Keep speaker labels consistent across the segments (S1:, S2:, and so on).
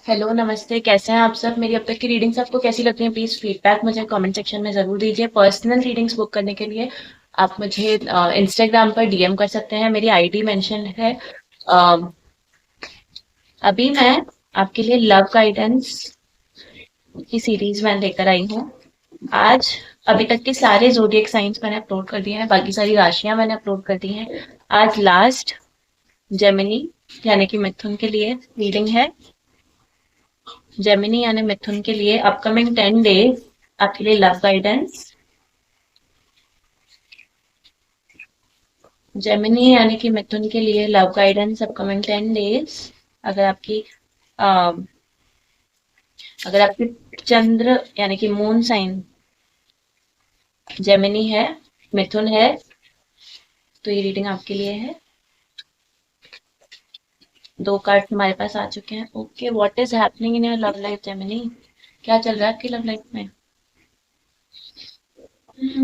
S1: Hello, नमस्ते। कैसे हैं आप सब? मेरी अब तक की रीडिंग्स आपको कैसी लगती हैं? प्लीज फीडबैक मुझे कमेंट सेक्शन में जरूर दीजिए। पर्सनल रीडिंग्स बुक करने के लिए आप मुझे इंस्टाग्राम पर डीएम कर सकते हैं। मेरी आईडी मेंशन है। अ, अभी मैं आपके लिए लव गाइडेंस की सीरीज में लेकर आई हूँ। आज अभी तक के सारे जोडिएक साइंस मैंने अपलोड कर दिए हैं, बाकी सारी राशियां मैंने अपलोड कर दी हैं। आज लास्ट जेमिनी यानी कि मिथुन के लिए रीडिंग है। जेमिनी यानी मिथुन के लिए अपकमिंग 10 डेज आपके लिए लव गाइडेंस। जेमिनी यानी कि मिथुन के लिए लव गाइडेंस अपकमिंग 10 डेज। अगर आपकी अम, अगर आपकी चंद्र यानी कि मून साइन जेमिनी है, मिथुन है, तो ये रीडिंग आपके लिए है। दो कार्ड हमारे पास आ चुके हैं। Okay, what is happening in your love life Gemini? क्या चल रहा है आपकी लव लाइफ में?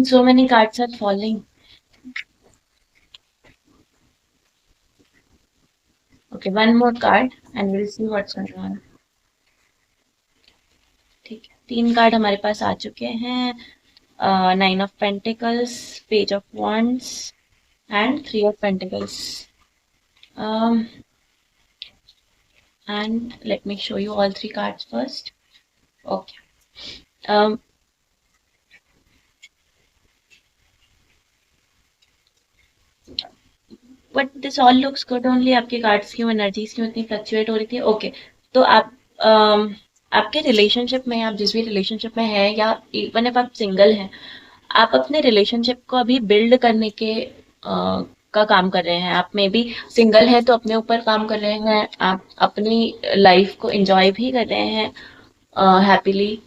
S1: So many cards are falling. Okay, one more card and will see what's going on. ठीक है, तीन कार्ड हमारे पास आ चुके हैं। Nine of pentacles, page of wands and three of pentacles. And let me show you all three cards first. Okay. Um, but this all looks good only. आपके cards की एनर्जीज क्यों इतनी फ्लक्चुएट हो रही थी? ओके, तो आप आपके रिलेशनशिप में, आप जिस भी रिलेशनशिप में है या इवन if आप सिंगल हैं, आप अपने रिलेशनशिप को अभी बिल्ड करने के का काम कर रहे हैं। आप मे बी सिंगल हैं तो अपने ऊपर काम कर रहे हैं, आप अपनी लाइफ को एंजॉय भी कर रहे हैं happily.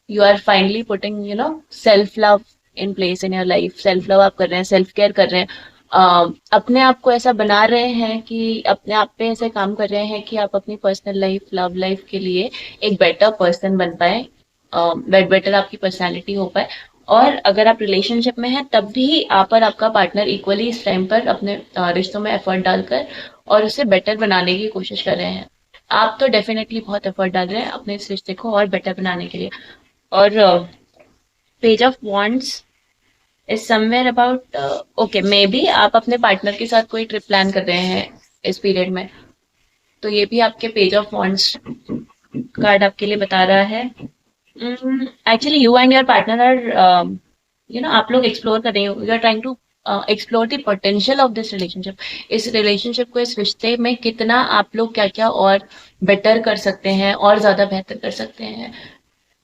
S1: You are finally putting self love in place in your life. Self love आप कर रहे हैं, सेल्फ केयर कर रहे हैं। अपने आप को ऐसा बना रहे हैं कि अपने आप पे ऐसे काम कर रहे हैं कि आप अपनी पर्सनल लाइफ, लव लाइफ के लिए एक बेटर पर्सन बन पाए, बेटर आपकी पर्सनैलिटी हो पाए। और अगर आप रिलेशनशिप में हैं तब भी आप और आपका पार्टनर इक्वली इस टाइम पर अपने रिश्तों में एफर्ट डालकर और उसे बेटर बनाने की कोशिश कर रहे हैं। आप तो डेफिनेटली बहुत एफर्ट डाल रहे हैं अपने इस रिश्ते को और बेटर बनाने के लिए। और page of wands is somewhere about, okay, may be आप अपने पार्टनर के साथ कोई ट्रिप प्लान कर रहे हैं इस पीरियड में, तो ये भी आपके पेज ऑफ wands कार्ड आपके लिए बता रहा है। Actually you and your partner are, आप लोग एक्सप्लोर कर रहे हो, you are trying to explore the potential of this relationship. इस रिलेशनशिप को, इस रिश्ते में कितना आप लोग क्या क्या और बेटर कर सकते हैं और ज्यादा बेहतर कर सकते हैं,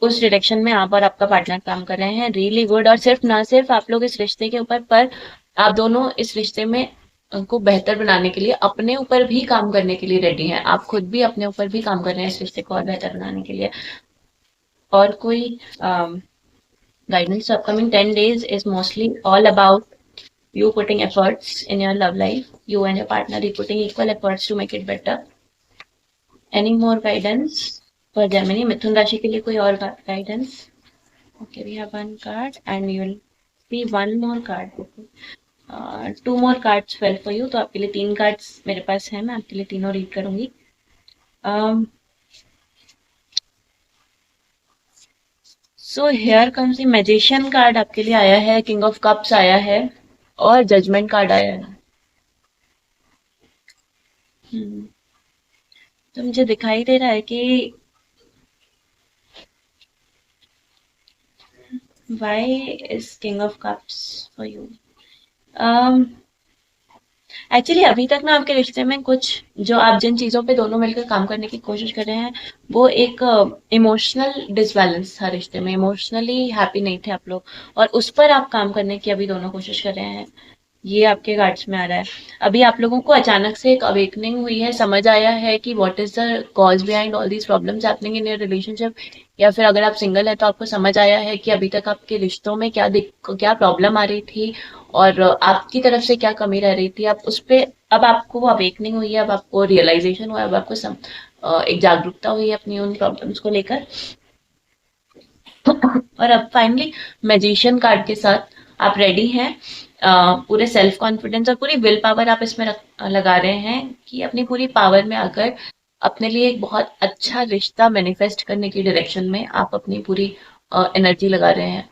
S1: उस डायरेक्शन में आप और आपका पार्टनर काम कर रहे हैं। Really good. और सिर्फ ना सिर्फ आप लोग इस रिश्ते के ऊपर, पर आप दोनों इस रिश्ते में को बेहतर बनाने के लिए अपने ऊपर भी काम करने के लिए रेडी हैं। आप खुद भी अपने ऊपर भी काम कर रहे हैं इस रिश्ते को और बेहतर बनाने के लिए। और कोई guidance to upcoming 10 days is mostly all about you putting efforts in your love life. You and your partner are putting equal efforts to make it better. Any more guidance for Gemini? मिथुन राशि के लिए कोई और guidance? Okay, we have one card and you will see one more card. Two more cards fell for you. तो आपके लिए तीन cards मेरे पास हैं, मैं आपके लिए तीनों read करूंगी। So here comes the magician card आपके लिए आया है, किंग ऑफ कप्स आया है और जजमेंट कार्ड आया है। हम्म, तो मुझे दिखाई दे रहा है कि why is king of cups for you. Actually अभी तक ना आपके रिश्ते में कुछ, जो आप जिन चीजों पे दोनों मिलकर काम करने की कोशिश कर रहे हैं, वो एक इमोशनल डिसबैलेंस था रिश्ते में। इमोशनली हैप्पी नहीं थे आप लोग, और उस पर आप काम करने की अभी दोनों कोशिश कर रहे हैं। ये आपके कार्ड्स में आ रहा है। अभी आप लोगों को अचानक से एक अवेकनिंग हुई है, समझ आया है कि what is the cause behind all these problems happening in your relationship. या फिर अगर आप सिंगल है तो आपको समझ आया है कि अभी तक आपके रिश्तों में क्या प्रॉब्लम आ रही थी और आपकी तरफ से क्या कमी रह रही थी। आप उस पे, अब आपको वो अवेकनिंग हुई है, अब आपको रियलाइजेशन हुआ है, अब आपको एक जागरूकता हुई है अपनी उन प्रॉब्लम्स को लेकर। और अब फाइनली मैजिशियन कार्ड के साथ आप रेडी हैं। पूरे सेल्फ कॉन्फिडेंस और पूरी विल पावर आप इसमें लगा रहे हैं कि अपनी पूरी पावर में आकर अपने लिए एक बहुत अच्छा रिश्ता मैनिफेस्ट करने की डायरेक्शन में आप अपनी पूरी एनर्जी लगा रहे हैं।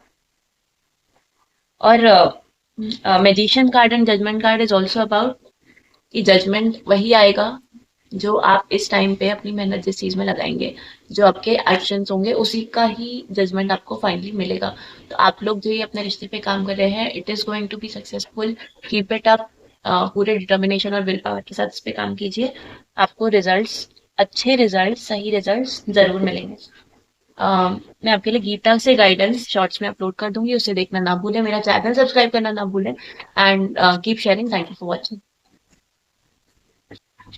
S1: और magician card and judgement card is also about कि जजमेंट वही आएगा जो आप इस टाइम पे अपनी मेहनत जिस चीज में लगाएंगे, जो आपके एक्शंस होंगे उसी का ही जजमेंट आपको फाइनली मिलेगा। तो आप लोग जो ये अपने रिश्ते पे काम कर रहे हैं, it is going to be successful. Keep it up. पूरे डिटर्मिनेशन और विल पावर के साथ इस पे काम कीजिए। आपको रिजल्ट्स, अच्छे रिजल्ट्स, सही रिजल्ट्स जरूर मिलेंगे। मैं आपके लिए गीता से गाइडेंस शॉर्ट्स में अपलोड कर दूंगी, उसे देखना ना भूलें, मेरा चैनल सब्सक्राइब करना ना भूलें, and keep sharing. Thank you for watching.